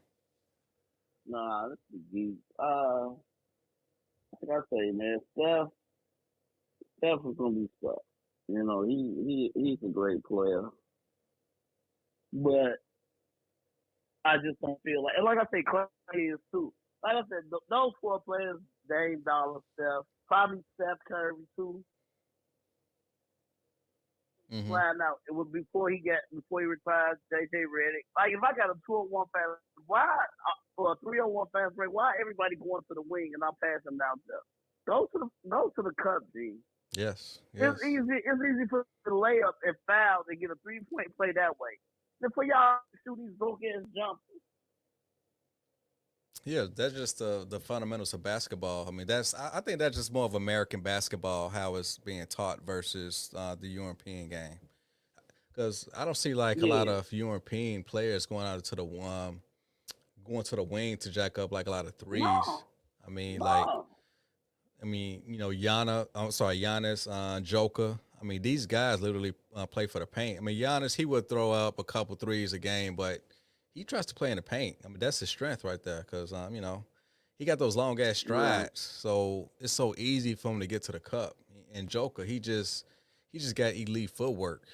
Nah, this is deep. Like I say, man, Steph is gonna be stuck. You know, he's a great player, but I just don't feel like, and like I say, Clay is too. Like I said, those four players, Dame, Dollar, Steph, probably Steph Curry too.
Hmm.
Flying out. It was before he retired. JJ Redick. Like if I got a 2-on-1 fast, why or a 3-on-1 fast break? Why everybody going to the wing and I'm passing down there? Go to the cup, G.
Yes,
It's
yes.
easy. It's easy for the layup and foul and get a 3-point play that way. Then for y'all to shoot these broke ass jumps.
Yeah, that's just the fundamentals of basketball. I mean, I think that's just more of American basketball, how it's being taught versus the European game. Because I don't see like a lot
Yeah.
of European players going to the wing to jack up like a lot of threes.
No.
I mean, like
No.
Giannis, Joker. I mean, these guys literally play for the paint. I mean, Giannis, he would throw up a couple threes a game, but he tries to play in the paint. I mean, that's his strength right there because, he got those long ass
Yeah.
strides, so it's so easy for him to get to the cup. And Joker, he just got elite footwork.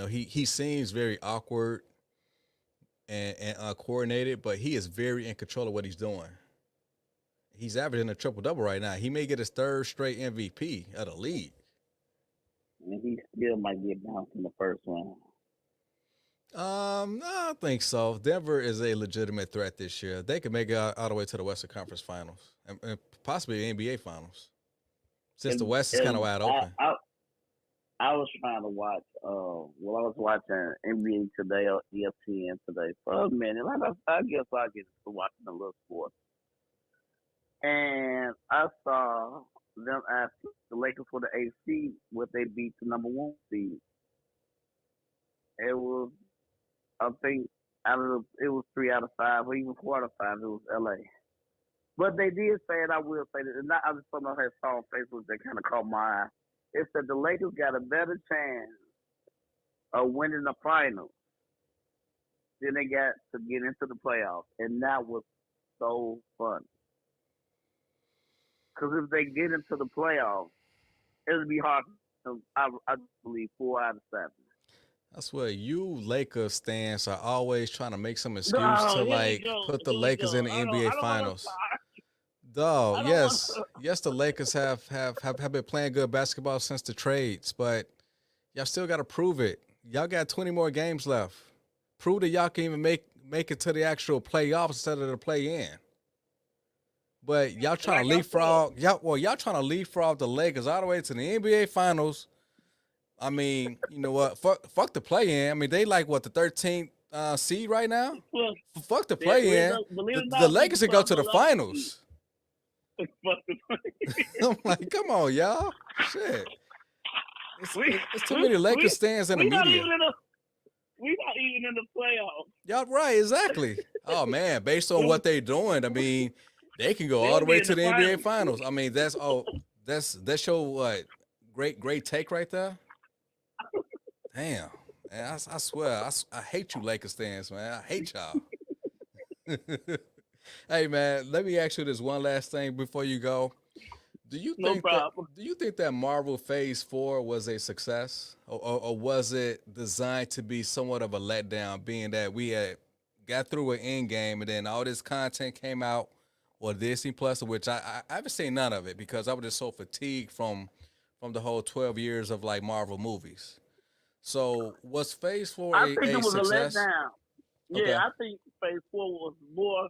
He seems very awkward and uncoordinated, but he is very in control of what he's doing. He's averaging a triple double right now. He may get his third straight MVP of the league.
And he still might get bounced in the first round.
No, I don't think so. Denver is a legitimate threat this year. They could make it all the way to the Western Conference Finals and possibly the NBA Finals, since the
And,
West is kind of
and
wide
I,
open.
I I was trying to watch. I was watching NBA Today or ESPN today for a minute. Like I guess I get to watching a little sports, and I saw them ask the Lakers for the AC would they beat the number one seed. It was, I think, it was 3 out of 5 or even 4 out of 5. It was LA. But they did say, and I will say that, and not, I just something I saw on Facebook that kind of caught my eye. It said the Lakers got a better chance of winning the finals than they got to get into the playoffs, and that was so fun. Because if they get into the playoffs, it'll be hard. I believe 4 out of 7.
I swear, you Lakers stands are always trying to make some excuse
No,
to
here we
like
go.
put the
Here we
Lakers
go.
in the
I
NBA
don't want to
Finals.
start.
Dog,
I don't want
yes,
to.
yes, the Lakers have been playing good basketball since the trades, but y'all still got to prove it. Y'all got 20 more games left. Prove that y'all can even make it to the actual playoffs instead of the play in. But y'all trying
Like
to
I said,
leapfrog, y'all trying to leapfrog the Lakers all the way to the NBA Finals. I mean, you know what? Fuck the play in. I mean, they like what, the 13th seed right now.
well,
Fuck the play in.
believe it or
The
not, we
Lakers can go to
started
the
the 11th seed.
finals.
Fuck the
I'm like, come on, y'all. Shit. It's,
we
it's too many Lakers stands in the
we not
media.
even in the we not even in the playoffs.
Y'all right, exactly. Oh man, based on what they doing, I mean, they can go all
They'll
the
be
way
in
to
the
the NBA
finals.
finals. I mean, that's your what great take right there. Damn. Man, I swear, I hate you Lakers fans, man. I hate y'all. Hey man, let me ask you this one last thing before you go. Do you
No
think that
problem.
Marvel Phase 4 was a success, or was it designed to be somewhat of a letdown, being that we had got through an end game and then all this content came out, or Disney Plus, which I haven't seen none of it because I was just so fatigued from the whole 12 years of like Marvel movies. So was Phase 4
I think it
a
was a
success?
letdown.
Okay.
Yeah, I think Phase 4 was more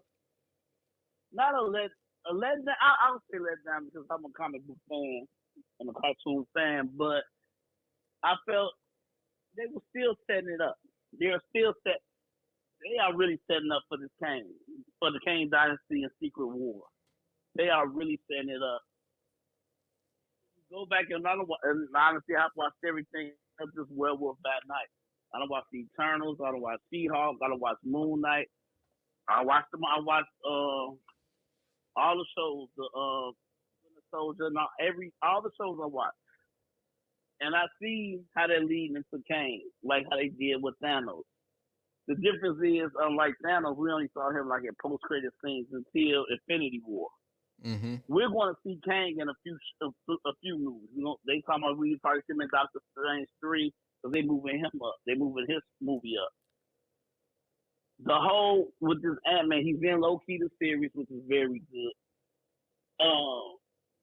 not a letdown. I would say letdown because I'm a comic book fan and a cartoon fan, but I felt they were still setting it up. They're still set. They are really setting up for the Kane Dynasty and Secret War. They are really setting it up. Go back and honestly, I've watched everything up this Werewolf by Night. I don't watch the Eternals. I don't watch She-Hulk. I don't watch Moon Knight. I watched them. I watched all the shows, the Soldier, not all the shows I watch, and I see how they're leading into Kane, like how they did with Thanos. The difference is, unlike Thanos, we only saw him like in post-credit scenes until Infinity War.
Mm-hmm.
We're going to see Kang in a few movies. You know, they talking about we probably see him in Doctor Strange 3 because they moving him up. They moving his movie up. The whole with this Ant-Man, he's in low-key the series, which is very good.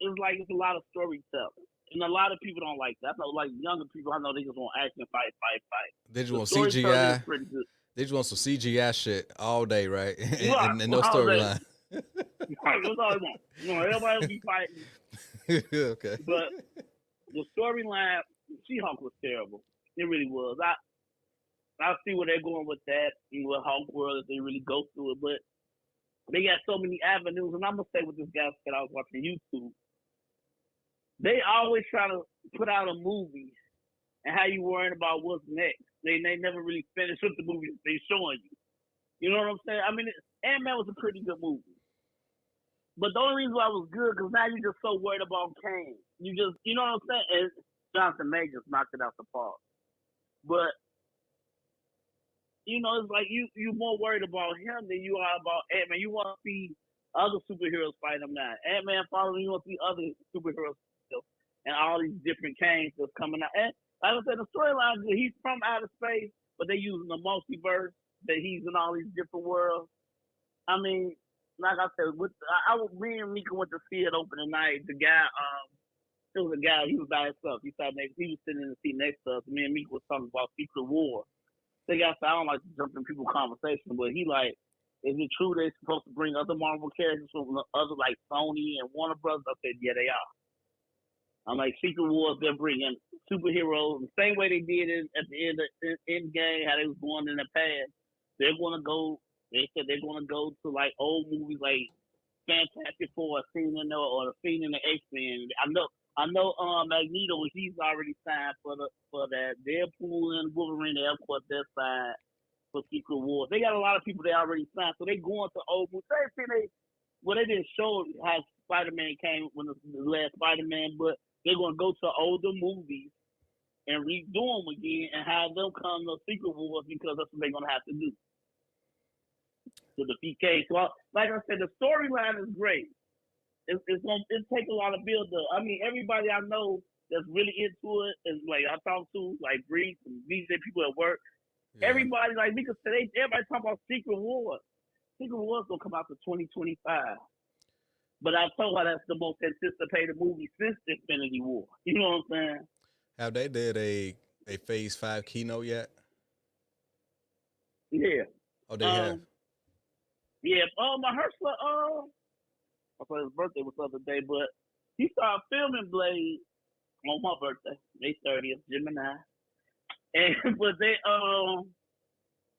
It's like it's a lot of storytelling. And a lot of people don't like that. I know, like younger people, I know they just want action, fight.
They just
The
want
storytelling
CGI.
is pretty good.
They just want some CGI shit all day, right?
Right,
and no
all day.
storyline.
Right, that's all they want. You know, everybody will be fighting.
Okay.
But the storyline, She-Hulk was terrible. It really was. I see where they're going with that and with Hulk World if they really go through it. But they got so many avenues. And I'm going to say what this guy said I was watching YouTube. They always try to put out a movie and how you worrying about what's next. They never really finish with the movie they showing you. You know what I'm saying? I mean, Ant-Man was a pretty good movie. But the only reason why it was good, because now you're just so worried about Kane. You know what I'm saying? And Jonathan Majors knocked it out the park. But, you know, it's like you're more worried about him than you are about Ant-Man. You want to see other superheroes fight him now. Ant-Man following, you want to see other superheroes and all these different Kanes that's coming out. And like I said, the storyline is he's from outer space, but they're using the multiverse, that he's in all these different worlds. I mean, like I said, me and Mika went to see it opening night. The guy, it was a guy, he was by himself. He was sitting in the seat next to us. Me and Mika was talking about Secret War. The guy said, I don't like to jump in people's conversation, but he like, is it true they're supposed to bring other Marvel characters from other like Sony and Warner Brothers? I said, yeah, they are. I'm like, Secret Wars, they're bringing superheroes the same way they did it at the end of Endgame, how they was going in the past. They said they're going to go to like old movies like Fantastic Four, Scene in there, or the Scene in the X-Men. I know Magneto, he's already signed for that. Deadpool and Wolverine, they of course they're signed for Secret Wars. They got a lot of people they already signed, so they going to old movies. They didn't show how Spider-Man came when the last Spider-Man, but they're going to go to older movies and redo them again and have them come to Secret Wars because that's what they're going to have to do to defeat Kane. So, like I said, the storyline is great. It takes a lot of build up. I mean, everybody I know that's really into it is like I talk to, like Breeze and DJ people at work. Yeah. Everybody, like Mika said, everybody talking about Secret Wars. Secret Wars gonna come out to 2025. But I told her that's the most anticipated movie since Infinity War. You know what I'm saying?
Have they did a Phase 5 keynote yet?
Yeah.
Oh, they have.
Yeah. Mahershala, I thought his birthday was the other day, but he started filming Blade on my birthday, May 30th, Gemini. But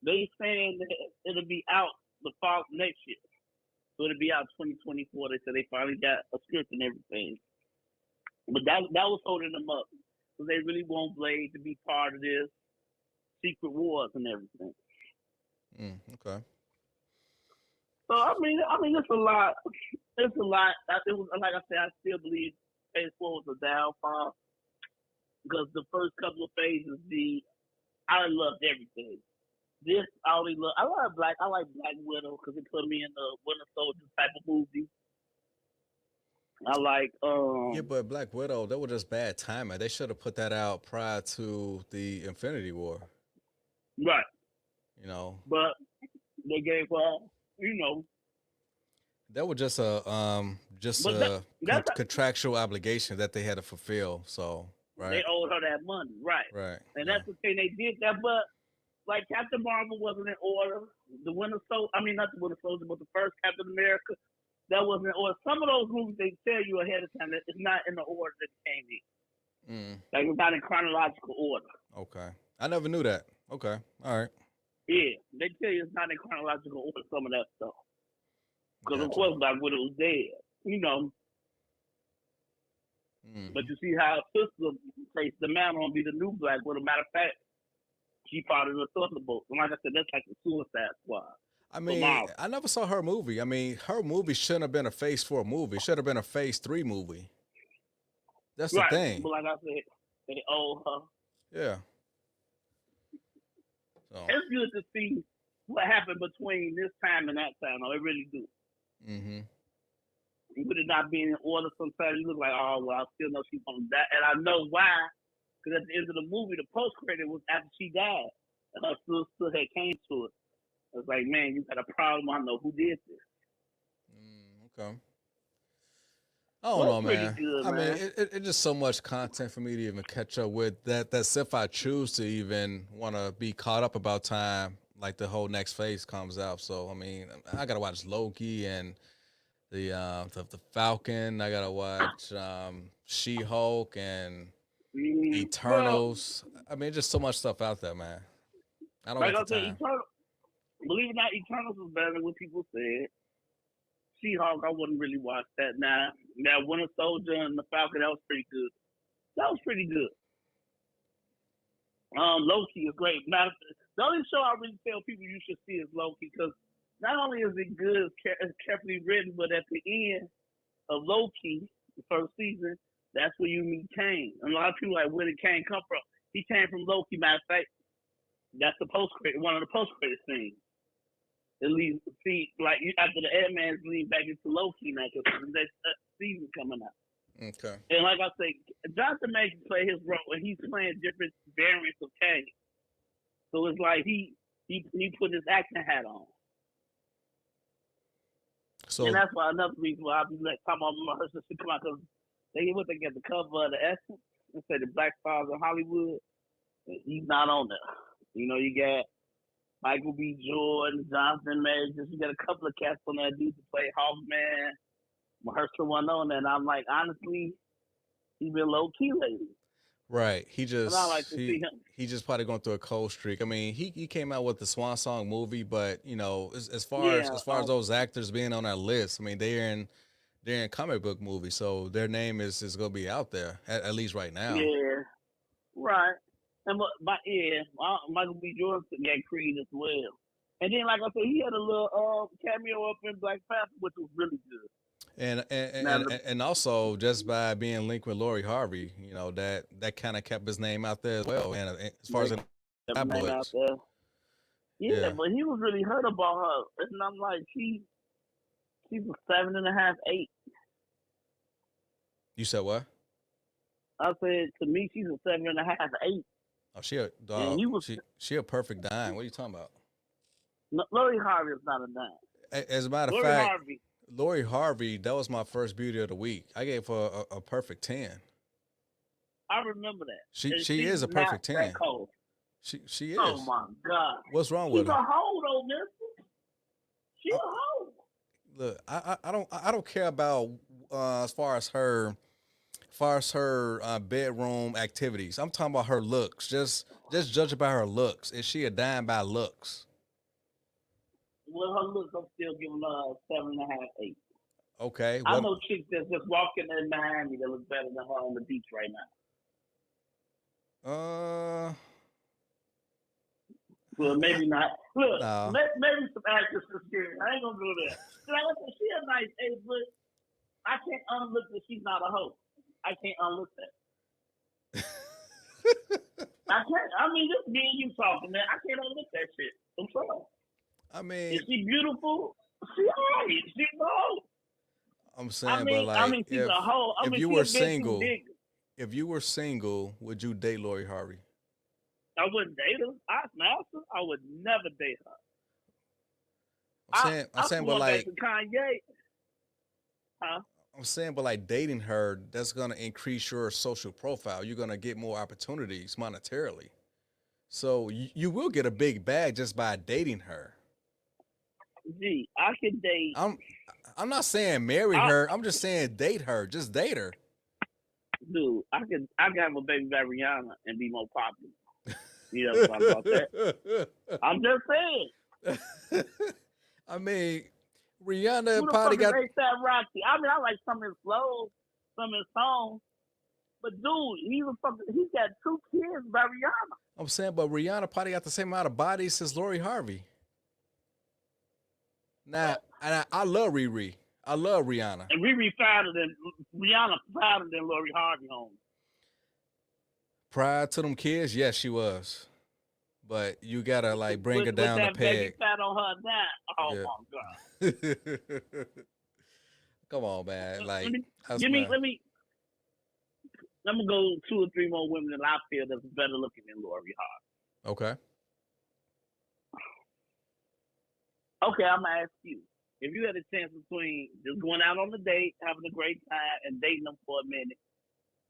they saying that it'll be out the fall next year. So it'll be out 2024. They said they finally got a script and everything. But that was holding them up. So they really want Blade to be part of this Secret Wars and everything.
Okay.
So I mean, it's a lot. It's a lot. It was like I said. I still believe Phase 4 was a downfall because the first couple of phases, I loved everything. This I like Black Widow because it put me in the Winter Soldier type of movie. I like
yeah, but Black Widow, that was just bad timing. They should have put that out prior to the Infinity War.
Right.
You know.
But they gave
that was just a contractual obligation that they had to fulfill. So Right.
They owed her that money, right?
Right.
And
Yeah.
that's the thing they did that. But like Captain Marvel wasn't in order. The Winter Soldier, I mean not the Winter Soldier, but the first Captain America, that wasn't in order. Some of those movies they tell you ahead of time that it's not in the order that it came in. Like it's not in chronological order.
Okay. I never knew that. Okay. All right.
Yeah, they tell you it's not in chronological order. Some of that stuff, because of
Gotcha.
course Black Widow was dead. You know, but you see how sister takes the mantle and be the new Black Widow. Matter of fact, she fought in the Thunderbolt. And like I said, that's like the Suicide Squad.
I mean, I never saw her movie. I mean, her movie shouldn't have been a Phase 4 movie. It should have been a Phase 3 movie. That's the
Right,
thing.
but like I said, they owe her.
Yeah. So.
It's good to see what happened between this time and that time. I really do. With it not being in order, sometimes you look like, oh, well, I still know she's going to die. And I know why. Because at the end of the movie, the post-credit was after she died. And her sister had came to it. It was like, man, you got a problem. I know who did this.
Okay. I don't know, man. Good, I mean, it's just so much content for me to even catch up with. That's if I choose to even want to be caught up about time, like the whole next phase comes out. So, I mean, I got to watch Loki and the Falcon. I got to watch She-Hulk and Eternals. I mean, just so much stuff out there, man. I don't get the time.
Believe it or not, Eternals was better than what people said. She-Hulk, I wouldn't really watch that. Now, Winter Soldier and the Falcon, that was pretty good. Loki is great. Now, the only show I really tell people you should see is Loki, because not only is it good, it's carefully written, but at the end of Loki, the first season, that's where you meet Kane. And a lot of people are like, where did Kane come from? He came from Loki. Matter of fact, that's the one of the post-credit scenes. It leads to see, like, after the Ant-Man's lead back into Loki now, because the next season coming out.
Okay.
And like I say, Jonathan Majors play his role, and he's playing different variants of Kane. So it's like he put his acting hat on. So, and that's why another reason why I'll be like, talking about my husband to come out, because they get the cover of the Essence and say the Black Stars of Hollywood. He's not on there. You know, you got Michael B. Jordan, Jonathan Majors. You got a couple of cats on there dudes to play Hoffman. Mahershala wasn't on there. And I'm like, honestly, he's been low key lately.
Right. He just probably going through a cold streak. I mean, he came out with the Swan Song movie, but you know, as far as those actors being on that list, I mean, they're in comic book movies, so their name is going to be out there at least right now.
Yeah. Right. And Michael B. Jordan got Creed as well. And then, like I said, he had a little cameo up in Black Panther, which was really good.
And also just by being linked with Lori Harvey, you know, that kind of kept his name out there as well. And as far as the tabloids.
Yeah, but he was really hurt about her. And I'm like, she's a 7.5, 8.
You said what?
I said, to me, she's a 7.5, 8.
Oh, she a dog. She a perfect dime. What are you talking about?
No, Lori Harvey is not a dime.
As a matter of fact, Lori Harvey, that was my first beauty of the week. I gave her a perfect 10.
I remember that.
She is a perfect 10. She is.
Oh my God.
What's wrong with her?
She's a hoe though, mister. She's a hoe.
Look, I don't care about as far as her bedroom activities. I'm talking about her looks. Just judge by her looks. Is she a dime by looks?
Well, her looks, I'm still giving her 7.5, 8.
Okay.
I know chicks that's just walking in Miami that look better than her on the beach right now. Well, maybe not. Look, no. Maybe some actors are serious. I ain't gonna go there. She a nice age, but I can't unlook that she's not a hoe. I can't unlook that. I can't. I mean, just me and you talking, man. I can't unlook that shit. I'm sorry.
I mean,
is she beautiful? She alright. She's a hoe.
I'm saying, but like,
she's a hoe.
If you were single, would you date Lori Harvey?
I wouldn't date her. I would never date her.
I'm saying, but like
Kanye. Huh?
I'm saying, but like dating her, that's gonna increase your social profile. You're gonna get more opportunities monetarily. So you will get a big bag just by dating her.
Gee, I could date.
I'm I'm not saying marry
I
her. I'm just saying date her. Just date her.
dude, I could have a baby by Rihanna and be more popular. You ever thought about that? I'm just saying.
I mean,
Who
Rihanna
the
probably
fuck is
got.
ASAP Rocky? I mean, I like some of his flows, some of his songs, but dude, he's got 2 kids by Rihanna.
I'm saying, but Rihanna probably got the same amount of bodies as Lori Harvey. Now, and I love Riri. I love Rihanna.
And Riri fatter than Rihanna fatter than Lori Harvey home.
Prior to them kids, yes, she was. But you gotta like bring her
With
down a
that baby
peg.
fat on her now. Oh
Yeah.
my god.
Come on, man.
Let
Like,
me,
that's
give me,
man.
let me. I'm gonna go 2 or 3 more women that I feel that's better looking than Lori Harvey.
Okay.
Okay, I'm gonna ask you. If you had a chance between just going out on a date, having a great time, and dating them for a minute,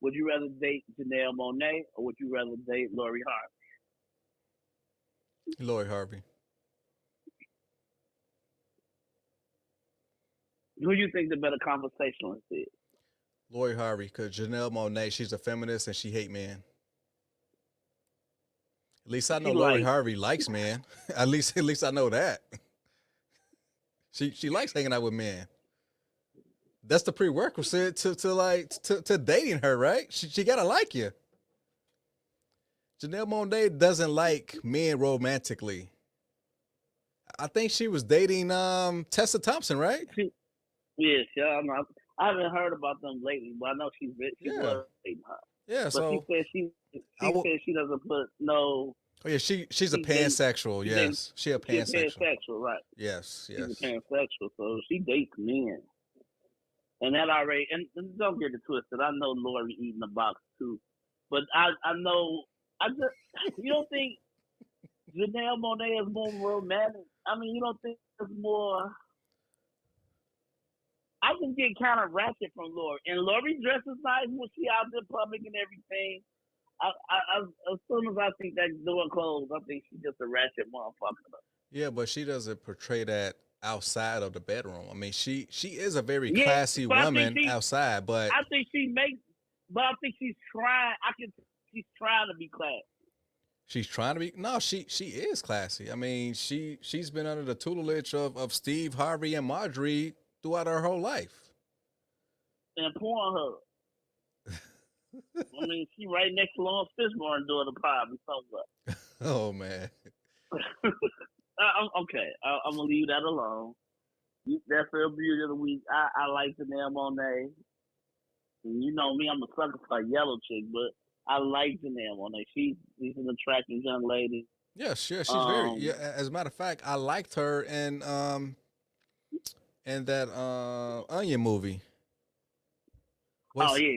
would you rather date Janelle Monáe or would you rather date Lori Harvey?
Lori Harvey.
Who do you think the better conversationalist is?
Lori Harvey, because Janelle Monáe, she's a feminist and she hate men. At least I know
She
Lori
like,
Harvey likes men. At least I know that. She likes hanging out with men. That's the prerequisite to dating her, right? She gotta like you. Janelle Monáe doesn't like men romantically. I think she was dating Tessa Thompson, right?
yes, yeah, I haven't heard about them lately, but I know she
Yeah,
was dating her.
yeah.
But
So
she
I will.
said she doesn't put no.
Oh yeah, she's a
She dates.
pansexual.
She dates.
Yes, she a
She's a
pansexual.
pansexual, right?
Yes,
She's a
yes.
pansexual, so she dates men. And that already, and don't get it twisted. I know Lori eating the box too, but I know I just you don't think Janelle Monáe is more romantic? I mean, you don't think it's more? I can get kind of ratchet from Lori, and Lori dresses nice when she out there public and everything. As soon as I think that door closed, I think she's just a ratchet motherfucker.
Yeah, but she doesn't portray that outside of the bedroom. I mean, she is a very
Yeah,
classy
but
woman outside, but
I think she makes, but I think she's trying. She's trying to be classy.
she's trying to be. No, she is classy. I mean, she's been under the tutelage of Steve Harvey and Marjorie throughout her whole life.
And Pornhub. I mean, she right next to Lawrence Fishburne doing the probably somewhere.
Oh man.
Okay, I'm gonna leave that alone. That's her beauty of the week. I like Janelle Monáe. And you know me, I'm a sucker for a yellow chick, but I like Janelle Monáe. She's an attractive young lady.
Yes, yeah, she's very. Yeah, as a matter of fact, I liked her in that Onion movie.
Oh yeah,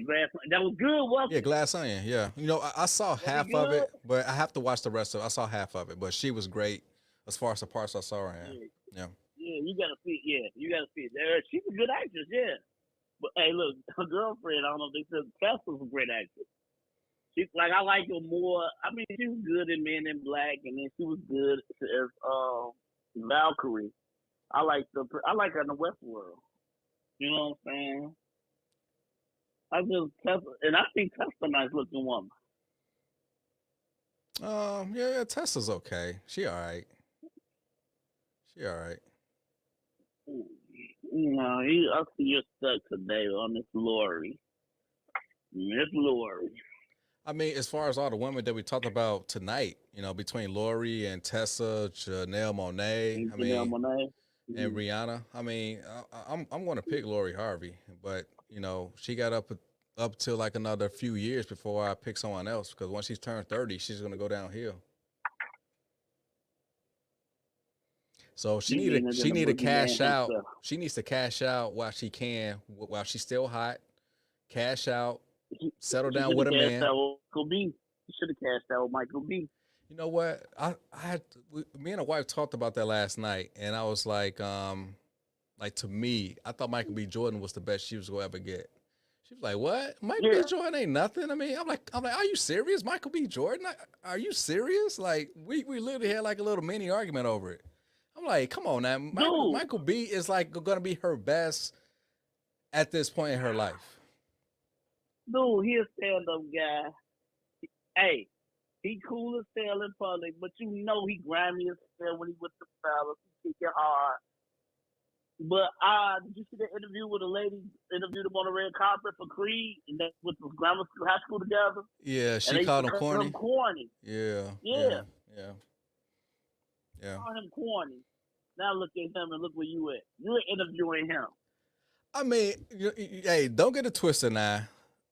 that was good, wasn't
Yeah,
it?
Glass Onion. Yeah, you know, I saw
Was
half
it
of
good?
it, but I have to watch the rest of it. I saw half of it, but she was great as far as the parts I saw her in. Yeah.
Yeah, you gotta see. Yeah, you gotta see it. She's a good actress. Yeah, but hey, look, her girlfriend. I don't know if they said Tessa's a great actress. She's like I like her more. I mean, she was good in Men in Black, and then she was good as Valkyrie. I like her in the Westworld. You know what I'm saying? And I think Tessa a nice looking woman.
Yeah, Tessa's okay. She all right. She all right.
You know, I see you're stuck today on this Lori. Miss Lori.
I mean, as far as all the women that we talked about tonight, you know, between Lori and Tessa, Janelle Monáe,
Janelle Monáe.
and Rihanna. I mean, I'm going to pick Lori Harvey, but you know, she got up to like another few years before I pick someone else because once she's turned 30, she's going to go downhill. So she need to cash out. She needs to cash out while she can, while she's still hot. Cash out, settle down with a man.
You should have cashed out with Michael B.
You know what? Me and a wife talked about that last night, and I was like, Like to me, I thought Michael B. Jordan was the best she was gonna ever get. She was like, "What? Michael
Yeah.
B. Jordan ain't nothing." I mean, I'm like, are you serious? Michael B. Jordan? Are you serious? Like, we literally had like a little mini argument over it. I'm like, come on now,
Dude,
Michael B. is like gonna be her best at this point in her life.
he a stand-up guy. Hey, he cool as hell in public, but you know he grimy as hell when he with the fellas. He kick it hard. But did you see the interview with a lady interviewed him on the red carpet for Creed, and they went to grammar school, high school together?
Yeah,
And
she
they
called him
called
corny.
him corny.
Yeah,
Yeah,
yeah.
called him corny. Now look at him and look where you at. You're interviewing him.
I mean, hey, don't get it twisted now.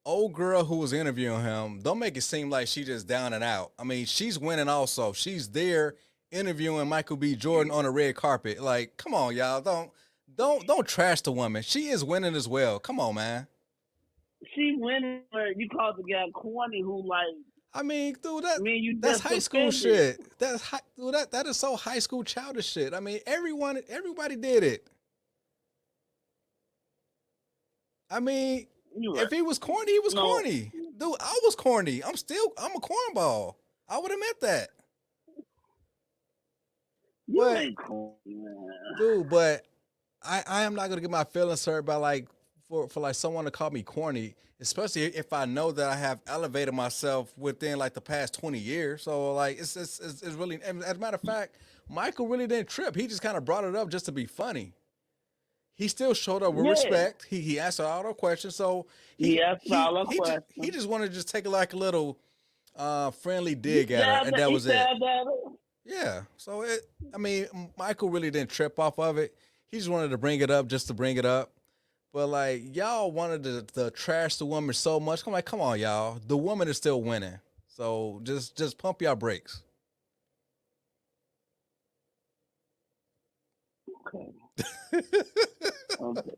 Old girl who was interviewing him, don't make it seem like she just down and out. I mean, she's winning also. She's there interviewing Michael B. Jordan on a red carpet. Like, come on, y'all. Don't trash the woman. She is winning as well. Come on, man.
She winning, but you called the guy corny who like.
I mean, dude,
You
that's
just
high school
offended.
shit. Dude, that is so high school childish shit. I mean, everybody did it. I mean,
You
if he was corny, he was
No.
corny. Dude, I was corny. I'm a cornball. I would admit that.
You
But-
ain't corny, man.
Dude, but I am not gonna get my feelings hurt by like for like someone to call me corny, especially if I know that I have elevated myself within like the past 20 years. So like it's really, as a matter of fact, Michael really didn't trip. He just kind of brought it up just to be funny. He still showed up with
Yeah.
respect. He answered all our questions. So
He asked all our questions.
he just wanted to just take like a little friendly dig at her, and
He
that was it.
said that.
Yeah. So Michael really didn't trip off of it. He just wanted to bring it up just to bring it up. But like y'all wanted to trash the woman so much. I'm like, come on, y'all. The woman is still winning. So just pump your brakes.
Okay. Okay.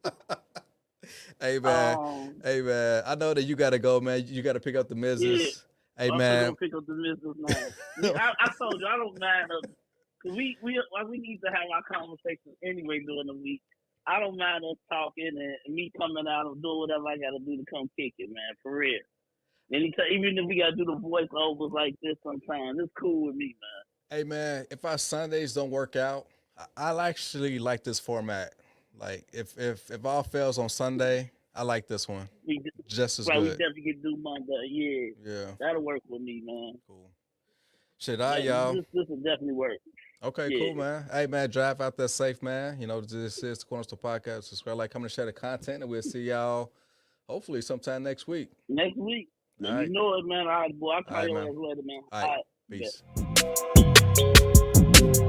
Hey man. Hey man. I know that you gotta go, man. You gotta pick up the missus. Hey
I'm
man.
gonna pick up the business now. I told you I don't mind us. Cause we need to have our conversations anyway during the week. I don't mind us talking and me coming out and doing whatever I gotta do to come kick it, man, for real. Anytime, even if we gotta do the voiceovers like this sometimes, it's cool with me, man.
Hey man, if our Sundays don't work out, I actually like this format. Like if all fails on Sunday, I like this one just as
Right, we
good.
definitely can do Monday.
Yeah,
That'll work with me, man.
cool. Shit, all right, y'all.
This will definitely work.
Okay,
Yeah.
cool, man. Hey, man, drive out there safe, man. You know, this is the Cornerstone Podcast. Subscribe, like, comment, and share the content, and we'll see y'all hopefully sometime next week.
Next week.
All
You
right.
know it, man. All right, boy. I'll call
All right,
you
man.
later, man.
All right,
bet.
peace.